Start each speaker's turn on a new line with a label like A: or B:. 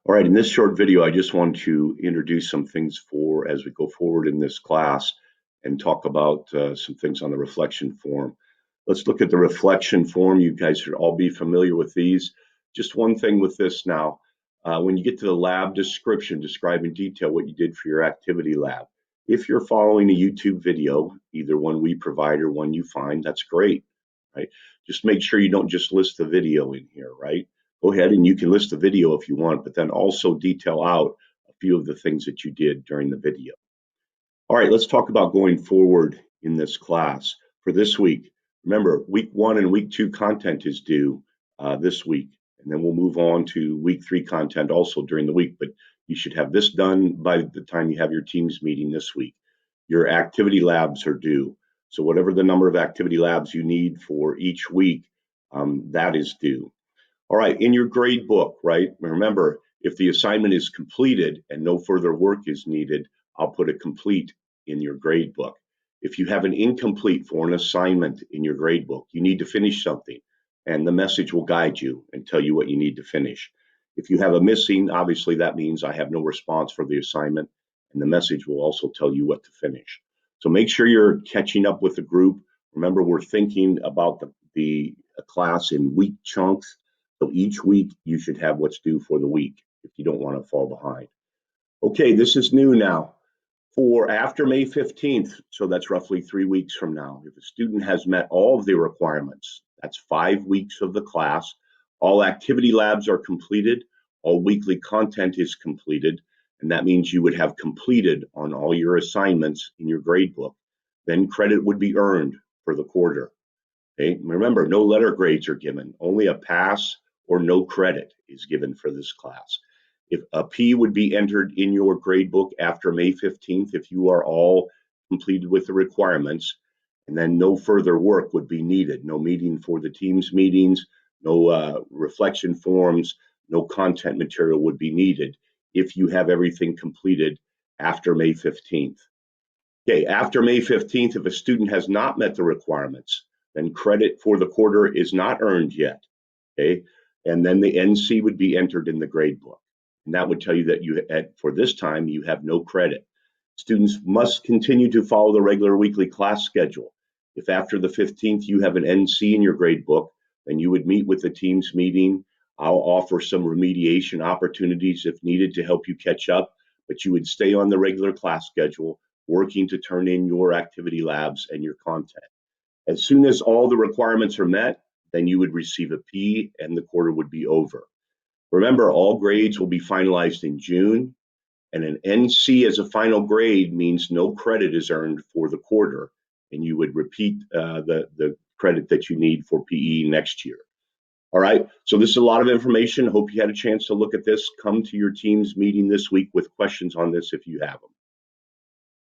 A: All right, in this short video, I just want to introduce some things for as we go forward in this class and talk about some things on the reflection form. Let's look at the reflection form. You guys should all be familiar with these. Just one thing with this now. When you get to the lab description, describe in detail what you did for your activity lab. If you're following a YouTube video, either one we provide or one you find, that's great, right? Just make sure you don't just list the video in here, right? Go ahead and you can list the video if you want, but then also detail out a few of the things that you did during the video. All right, let's talk about going forward in this class for this week. Remember, week 1 and week 2 content is due this week, and then we'll move on to week 3 content also during the week, but you should have this done by the time you have your teams meeting this week. Your activity labs are due. So whatever the number of activity labs you need for each week, that is due. All right, in your grade book, right? Remember, if the assignment is completed and no further work is needed, I'll put a complete in your grade book. If you have an incomplete for an assignment in your grade book, you need to finish something, and the message will guide you and tell you what you need to finish. If you have a missing, obviously that means I have no response for the assignment, and the message will also tell you what to finish. So make sure you're catching up with the group. Remember, we're thinking about the class in week chunks. So each week you should have what's due for the week if you don't want to fall behind. Okay, this is new now. For after May 15th, so that's roughly 3 weeks from now, if a student has met all of the requirements, that's 5 weeks of the class, all activity labs are completed, all weekly content is completed, and that means you would have completed on all your assignments in your grade book. Then credit would be earned for the quarter. Okay, remember, no letter grades are given, only a pass or no credit is given for this class. If a P would be entered in your grade book after May 15th, if you are all completed with the requirements, and then no further work would be needed. No meeting for the teams meetings, no reflection forms, no content material would be needed if you have everything completed after May 15th. Okay, after May 15th, if a student has not met the requirements, then credit for the quarter is not earned yet. Okay, and then the NC would be entered in the grade book. And that would tell you that for this time, you have no credit. Students must continue to follow the regular weekly class schedule. If after the 15th you have an NC in your grade book, then you would meet with the teams meeting. I'll offer some remediation opportunities if needed to help you catch up, but you would stay on the regular class schedule, working to turn in your activity labs and your content. As soon as all the requirements are met, then you would receive a P and the quarter would be over. Remember, all grades will be finalized in June, and an NC as a final grade means no credit is earned for the quarter, and you would repeat the credit that you need for PE next year. All right, so this is a lot of information. Hope you had a chance to look at this. Come to your team's meeting this week with questions on this if you have them.